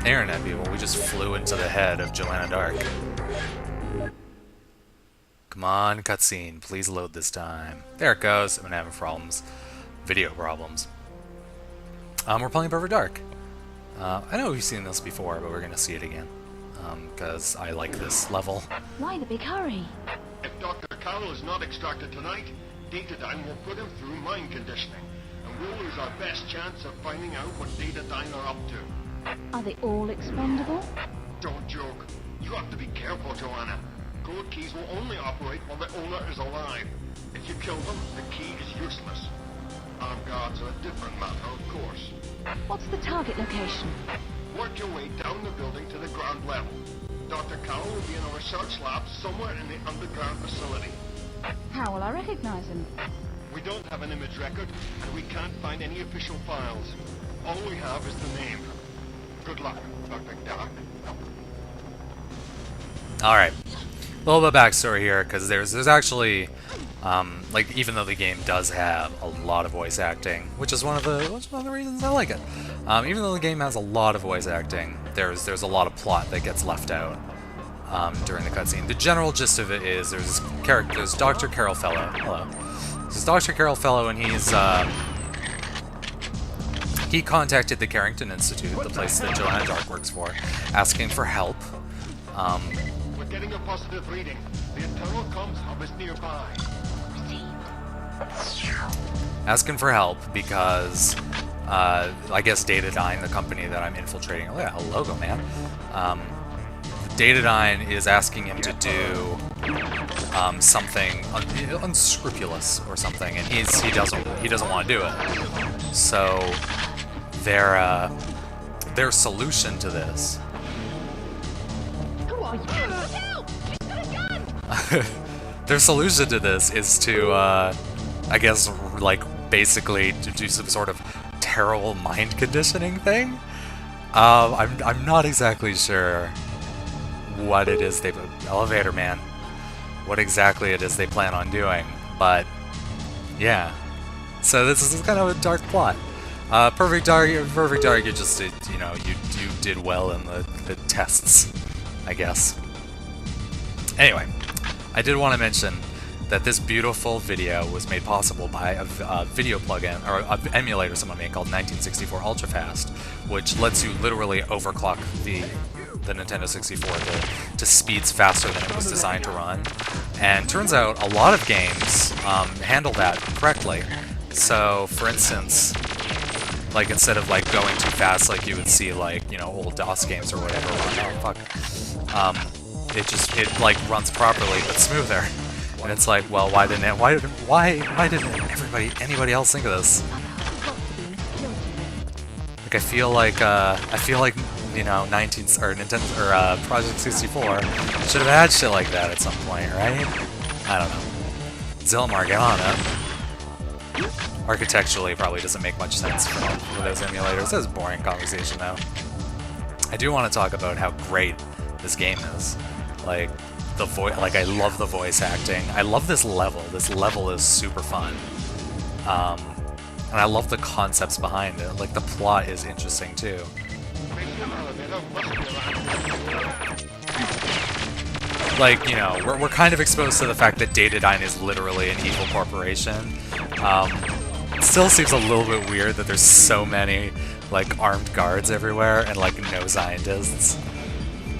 Internet people, we just flew into the head of Joanna Dark. Come on, cutscene. Please load this time. There it goes. I've been having problems. Video problems. We're playing Perfect Dark. I know we've seen this before, but we're going to see it again. Because I like this level. Why the big hurry? If Dr. Carroll is not extracted tonight, dataDyne will put him through mind conditioning, and we'll lose our best chance of finding out what dataDyne are up to. Are they all expendable? Don't joke. You have to be careful, Joanna. Code keys will only operate while the owner is alive. If you kill them, the key is useless. Armed guards are a different matter, of course. What's the target location? Work your way down the building to the ground level. Dr. Carroll will be in a research lab somewhere in the underground facility. How will I recognize him? We don't have an image record, and we can't find any official files. All we have is the name. Good luck, Dr. Dark. Alright. A little bit of backstory here, because there's actually, like, even though the game does have a lot of voice acting, which is one of the reasons I like it. Even though the game has a lot of voice acting, there's a lot of plot that gets left out during the cutscene. The general gist of it is there's Dr. Carroll Fellow. Hello. There's Dr. Carroll Fellow, and he contacted the Carrington Institute, the place that Joanna Dark works for, asking for help. We're getting a positive reading. The internal comms hub is nearby. Asking for help because I guess dataDyne, the company that I'm infiltrating, look at a logo, man. dataDyne is asking him to do something unscrupulous or something, and he doesn't want to do it. So their solution to this. Who are you? Help! He's got a gun! Their solution to this is to, I guess, like, basically to do some sort of terrible mind conditioning thing. I'm not exactly sure what it is Elevator Man, what exactly it is they plan on doing, but yeah. So this is kind of a dark plot. Perfect Dark, you just did, you did well in the tests, I guess. Anyway, I did want to mention that this beautiful video was made possible by a video plugin, or an emulator someone made called 1964 Ultrafast, which lets you literally overclock the Nintendo 64 to speeds faster than it was designed to run. And turns out a lot of games handle that correctly. So, for instance, like instead of like going too fast like you would see like, old DOS games or whatever, it like runs properly but smoother. And it's like, well, why didn't anybody else think of this? Like I feel like Nintendo or Project 64 should have had shit like that at some point, right? I don't know. Zilmar, get on it. Architecturally, probably doesn't make much sense for those emulators. This is a boring conversation, though. I do want to talk about how great this game is. Like the voice, like I love the voice acting. I love this level. This level is super fun, and I love the concepts behind it. Like the plot is interesting too. Like, we're kind of exposed to the fact that dataDyne is literally an evil corporation. It still seems a little bit weird that there's so many, like, armed guards everywhere and, like, no scientists.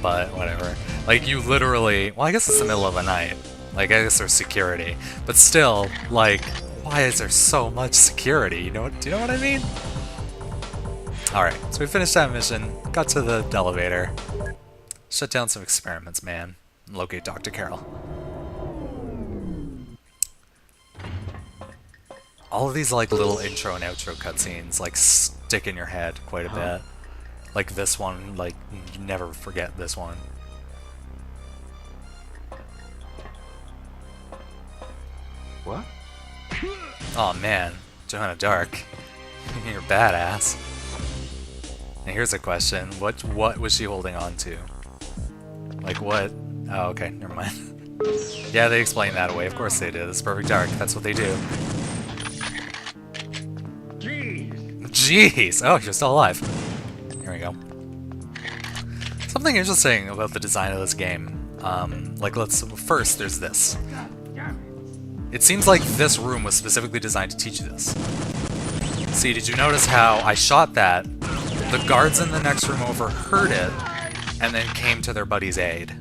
But, whatever. Like, you literally... Well, I guess it's the middle of the night. Like, I guess there's security. But still, like, why is there so much security? Do you know what I mean? Alright, so we finished that mission, got to the elevator, shut down some experiments, man, and locate Dr. Carroll. All of these, like, little intro and outro cutscenes, like, stick in your head quite a bit. Like this one, like, you never forget this one. What? Oh man, Joanna Dark, you're badass. And here's a question, what was she holding on to? Like what? Oh, okay, never mind. Yeah, they explained that away, of course they did. It's Perfect Dark, that's what they do. Jeez! Jeez! Oh, you're still alive. Here we go. Something interesting about the design of this game, like first there's this. It seems like this room was specifically designed to teach you this. See, did you notice how I shot that? The guards in the next room over heard it, and then came to their buddy's aid.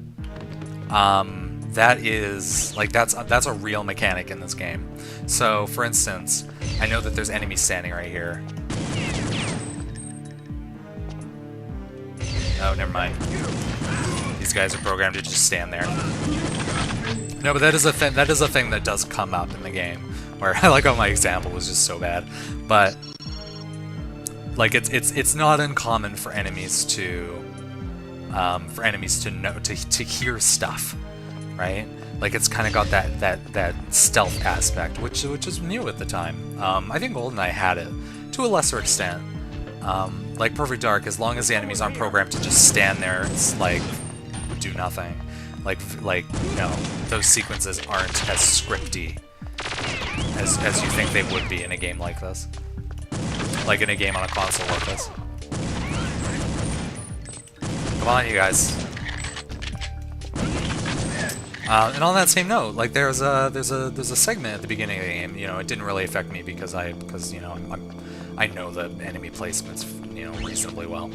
That is, like, that's a real mechanic in this game. So, for instance, I know that there's enemies standing right here. Oh, never mind. These guys are programmed to just stand there. No, but that is a thing. That is a thing that does come up in the game. Where I like how my example was just so bad, but like it's not uncommon for enemies to know to hear stuff, right? Like it's kind of got that stealth aspect, which is new at the time. I think GoldenEye had it to a lesser extent. Like Perfect Dark, as long as the enemies aren't programmed to just stand there, it's like do nothing. Like you know, those sequences aren't as scripty as you think they would be in a game like this. Like in a game on a console like this. Come on, you guys. And on that same note, like there's a segment at the beginning of the game. You know, it didn't really affect me because you know I know the enemy placements, you know, reasonably well.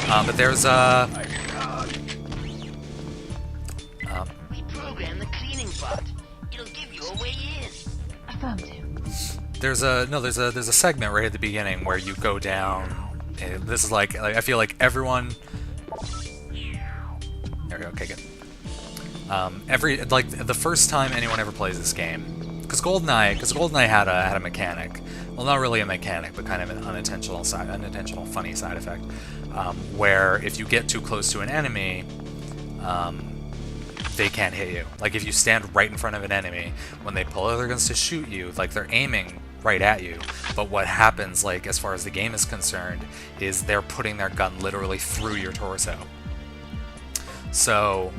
But there's We programmed the cleaning bot. It'll give you a way in. Affirmative. there's a segment right at the beginning where you go down. This is like I feel like everyone. There we go. Okay, good. Like the first time anyone ever plays this game, because GoldenEye had a mechanic. Well, not really a mechanic, but kind of an unintentional funny side effect, where if you get too close to an enemy, they can't hit you. Like if you stand right in front of an enemy, when they pull out their guns to shoot you, like they're aiming right at you. But what happens, like as far as the game is concerned, is they're putting their gun literally through your torso. So,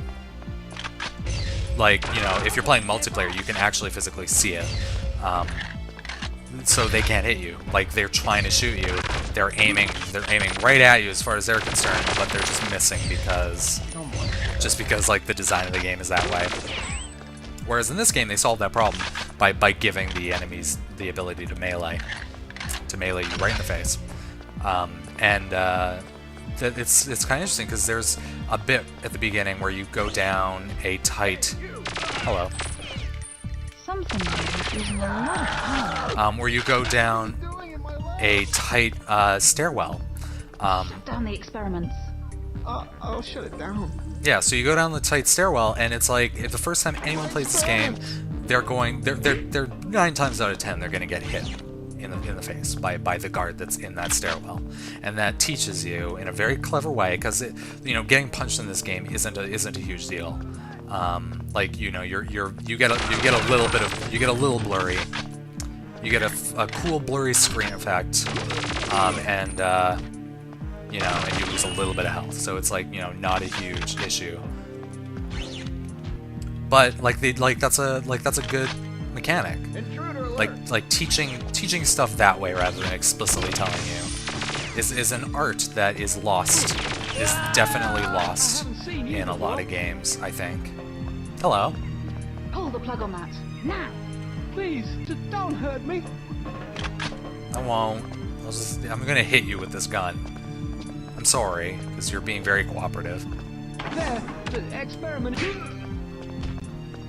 like, you know, if you're playing multiplayer, you can actually physically see it. So they can't hit you. Like they're trying to shoot you, they're aiming right at you as far as they're concerned, but they're just missing because like the design of the game is that way. Whereas in this game they solved that problem by giving the enemies the ability to melee you right in the face. It's kind of interesting because there's a bit at the beginning where you go down a tight Something like using a lot of power. where you go down a tight stairwell. Shut down the experiments. I'll shut it down. Yeah, so you go down the tight stairwell, and it's like if the first time anyone plays this game, they're 9 times out of 10 they're gonna get hit in the face by the guard that's in that stairwell, and that teaches you in a very clever way because you know, getting punched in this game isn't a huge deal. Like, you know, you get a little blurry, you get a cool blurry screen effect, and you know, and you lose a little bit of health, so it's like, you know, not a huge issue. But that's a good mechanic. Like teaching stuff that way rather than explicitly telling you is an art that is definitely lost in a lot of games, I think. Hello. Pull the plug on that. Now! Please, just don't hurt me. I won't. I'm gonna hit you with this gun. I'm sorry, because you're being very cooperative. There, the experiment.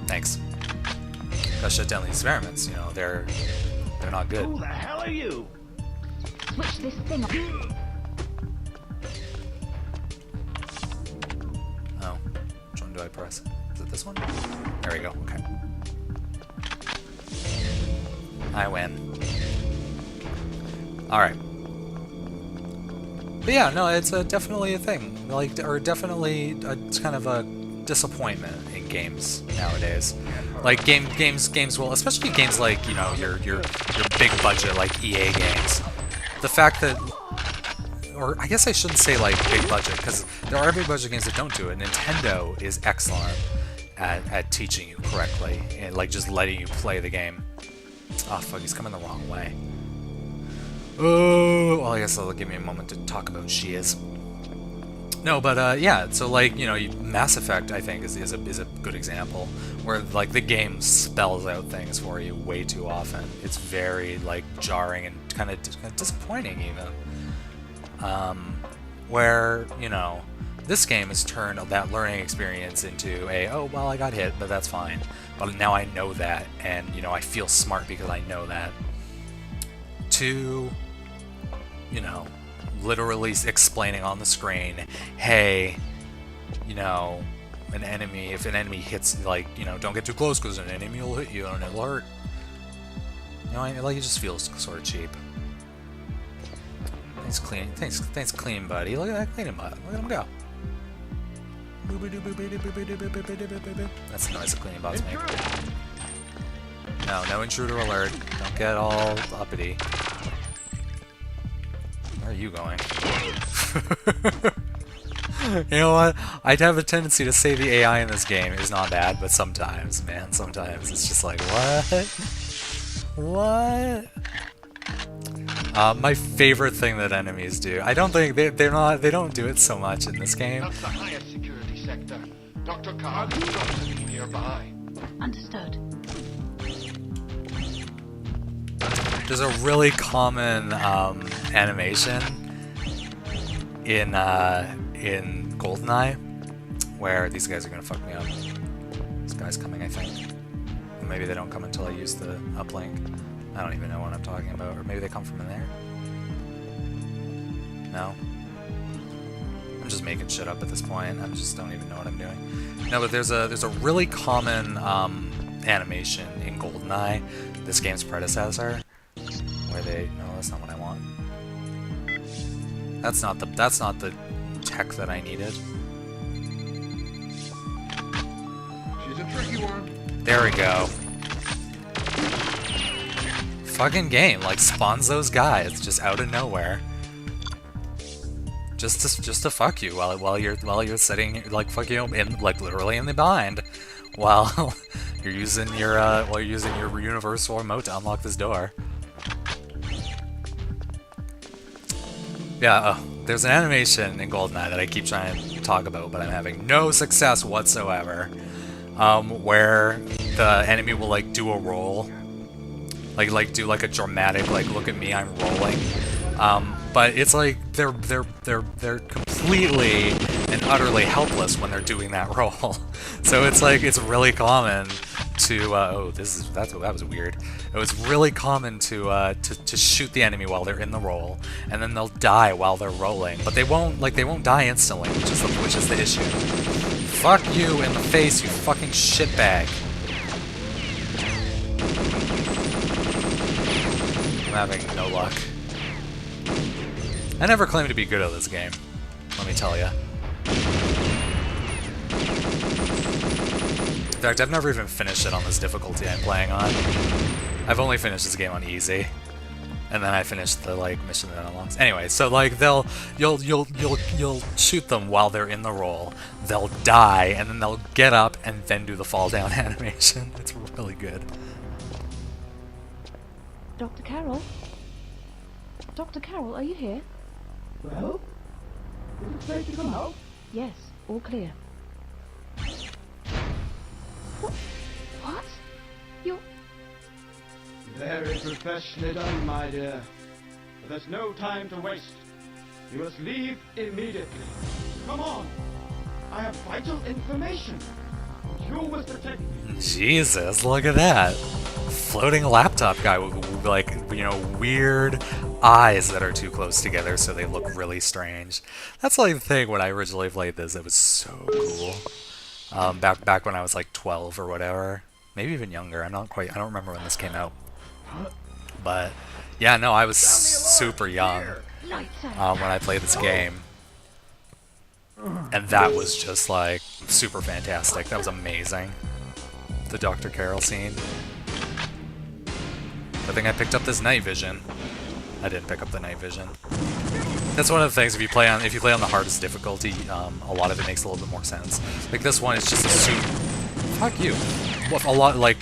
Thanks. Gotta shut down the experiments, you know, they're not good. Who the hell are you? Switch this thing on. Oh. Which one do I press? Is it this one? There we go, okay. I win. Alright. But yeah, no, it's definitely a thing. Like, or definitely it's kind of a disappointment in games nowadays. Like games will, especially games like, you know, your big budget like EA games. The fact that, or I guess I shouldn't say like big budget, because there are big budget games that don't do it. Nintendo is excellent at teaching you correctly and like just letting you play the game. Oh fuck, he's coming the wrong way. Oh, well, I guess that'll give me a moment to talk about Shias. No, but yeah, so like, you know, Mass Effect, I think, is a good example, where like the game spells out things for you way too often. It's very like jarring and kind of disappointing even. Where, you know, this game has turned that learning experience into a, oh, well, I got hit, but that's fine. But now I know that, and, you know, I feel smart because I know that. To, you know, literally explaining on the screen, hey, you know, if an enemy hits, like, you know, don't get too close because an enemy will hit you and it'll hurt. You know, like, it just feels sort of cheap. Thanks, clean. Thanks, clean, buddy. Look at that cleaning butt. Look at him go. That's the noise the cleaning bots make. No intruder alert. Don't get all uppity. Where are you going? You know what? I'd have a tendency to say the AI in this game is not bad, but sometimes, man, sometimes it's just like, what? What? My favorite thing that enemies do. I don't think they don't do it so much in this game. That's the highest security sector. Dr. Card is got to be nearby. Understood. There's a really common animation in GoldenEye where these guys are gonna fuck me up. This guy's coming, I think. Maybe they don't come until I use the uplink. I don't even know what I'm talking about. Or maybe they come from in there? No? I'm just making shit up at this point. I just don't even know what I'm doing. No, but there's a really common animation in GoldenEye, this game's predecessor, where they... No, that's not what I want. That's not the tech that I needed. She's a tricky one. There we go. Fucking game, like, spawns those guys just out of nowhere. Just to fuck you while you're sitting, like, fuck you in, like, literally in the bind, while you're using your universal remote to unlock this door. Yeah, there's an animation in GoldenEye that I keep trying to talk about, but I'm having no success whatsoever. Where the enemy will like do a roll, like do like a dramatic like look at me, I'm rolling. But it's like they're completely and utterly helpless when they're doing that roll. So it's like it's really common to that was weird. It was really common to shoot the enemy while they're in the roll, and then they'll die while they're rolling. But they won't die instantly, which is the issue. Fuck you in the face, you fucking shitbag. I'm having no luck. I never claimed to be good at this game, let me tell ya. In fact, I've never even finished it on this difficulty I'm playing on. I've only finished this game on easy, and then I finished the like mission that unlocks. Anyway, so like you'll shoot them while they're in the roll. They'll die, and then they'll get up and then do the fall down animation. It's really good. Dr. Carroll? Dr. Carroll, are you here? Well? Is it safe to come out? Yes, all clear. What? You're... Very professionally done, my dear. But there's no time to waste. You must leave immediately. Come on! I have vital information. You must protect me. Jesus, look at that. Floating laptop guy with like, you know, weird eyes that are too close together so they look really strange. That's like the thing when I originally played this, it was so cool. Back when I was like 12 or whatever. Maybe even younger. I don't remember when this came out. But yeah, no, I was super young when I played this game. And that was just like super fantastic. That was amazing. The Dr. Carroll scene. I think I picked up this night vision. I didn't pick up the night vision. That's one of the things if you play on the hardest difficulty, a lot of it makes a little bit more sense. Like this one is just a super. Fuck you. A lot like.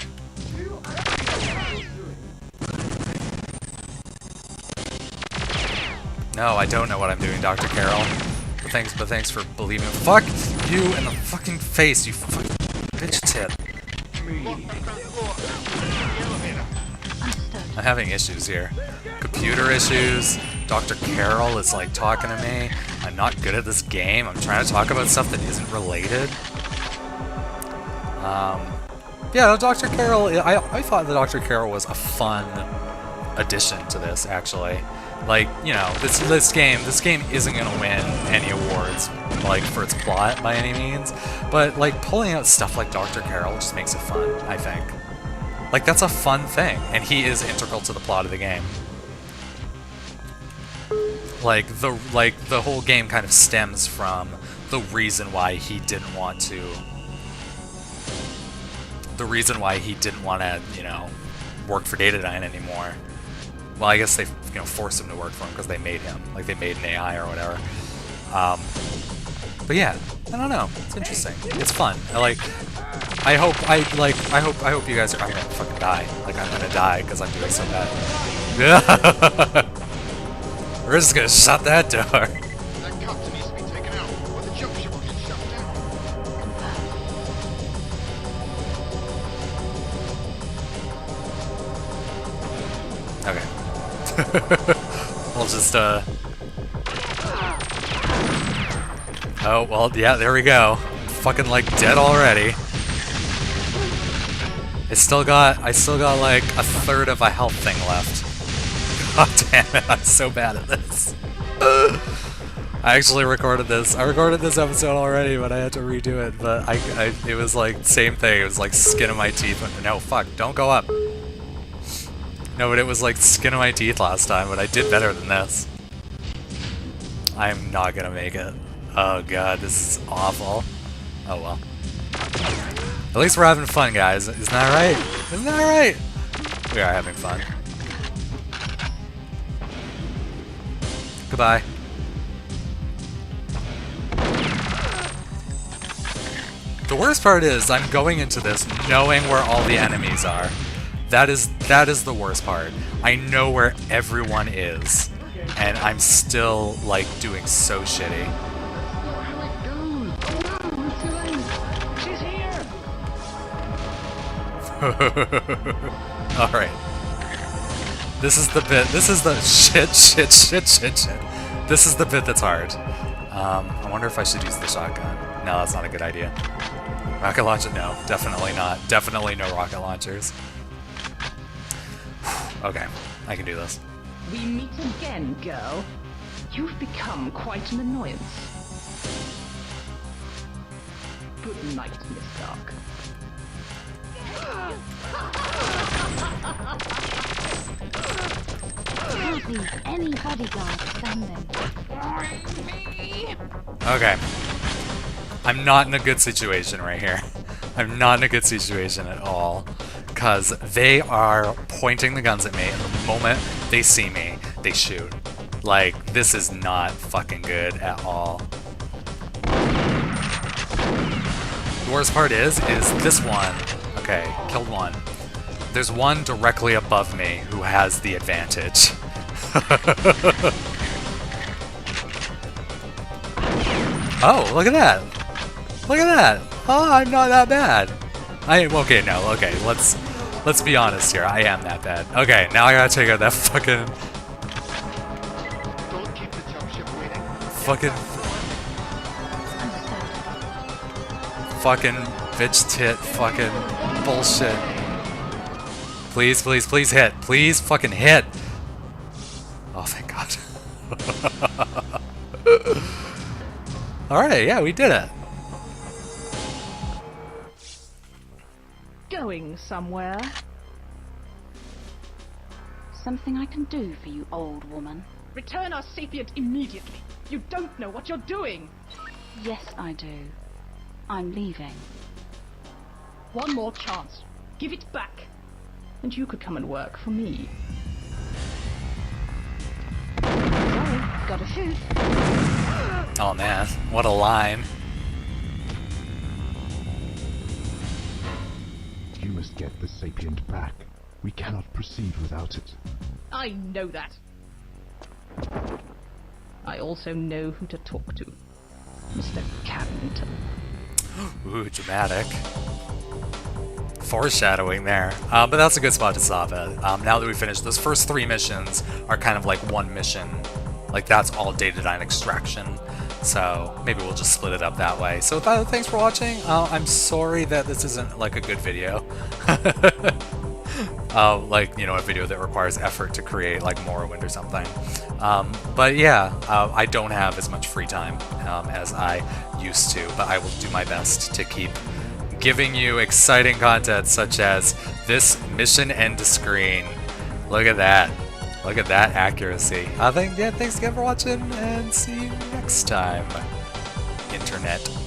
No, I don't know what I'm doing, Dr. Carroll. But thanks for believing. Fuck you in the fucking face, you fucking bitch tit. I'm having issues here. Computer issues. Dr. Carroll is like talking to me. I'm not good at this game. I'm trying to talk about stuff that isn't related. Yeah, Dr. Carroll, I thought that Dr. Carroll was a fun addition to this, actually. Like, you know, this game isn't gonna win any awards, like, for its plot by any means, but, like, pulling out stuff like Dr. Carroll just makes it fun, I think. Like, that's a fun thing, and he is integral to the plot of the game. Like, the whole game kind of stems from the reason why he didn't want to... you know, work for dataDyne anymore. Well, I guess they, you know, forced him to work for him because they made him. Like, they made an AI or whatever. But yeah, I don't know. It's interesting. It's fun. I hope you guys are... I'm gonna fucking die. Like, I'm gonna die because I'm doing so bad. We're just gonna shut that door. That captain needs to be taken out, or the jump ship will get shut down. Okay. We'll just, Oh, well, yeah, there we go. Fucking, like, dead already. I still got, like, a third of a health thing left. God damn it, I'm so bad at this. I actually recorded this. I recorded this episode already, but I had to redo it. But it was like, same thing. It was like skin of my teeth. No, fuck, don't go up. No, but it was like skin of my teeth last time, but I did better than this. I'm not gonna make it. Oh god, this is awful. Oh well. At least we're having fun, guys. Isn't that right? Isn't that right? We are having fun. Goodbye. The worst part is, I'm going into this knowing where all the enemies are. That is the worst part. I know where everyone is, and I'm still, like, doing so shitty. She's here! Alright. This is the bit, this is the shit. This is the bit that's hard. I wonder if I should use the shotgun. No, that's not a good idea. Rocket launcher? No, definitely not. Definitely no rocket launchers. Okay, I can do this. We meet again, girl. You've become quite an annoyance. Good night, Miss Dark. Can't leave any bodyguard standing. Okay. I'm not in a good situation right here. I'm not in a good situation at all. Because they are pointing the guns at me, and the moment they see me, they shoot. Like, this is not fucking good at all. The worst part is this one. Okay, killed one. There's one directly above me who has the advantage. Oh, look at that! Look at that! Oh, I'm not that bad. Okay, no, okay, let's be honest here. I am that bad. Okay, now I gotta take out that fucking... Don't keep the jump ship waiting. Fucking bitch tit fucking bullshit. Please, please, please hit. Please fucking hit. Oh, thank God. Alright, yeah, we did it. Going somewhere? Something I can do for you, old woman? Return our sapient immediately. You don't know what you're doing. Yes, I do. I'm leaving. One more chance. Give it back. And you could come and work for me. Sorry, gotta shoot. Oh man, what a line. You must get the sapient back. We cannot proceed without it. I know that. I also know who to talk to. Mr. Carrington. Ooh, dramatic. Foreshadowing there. But that's a good spot to stop at. Now that we finished, those first 3 missions are kind of like one mission. Like, that's all dataDyne extraction. So maybe we'll just split it up that way. So thanks for watching. I'm sorry that this isn't like a good video. Like, you know, a video that requires effort to create, like Morrowind or something. But yeah, I don't have as much free time as I used to, but I will do my best to keep giving you exciting content such as this mission end screen. Look at that. Look at that accuracy. Thanks again for watching, and see you next time, Internet.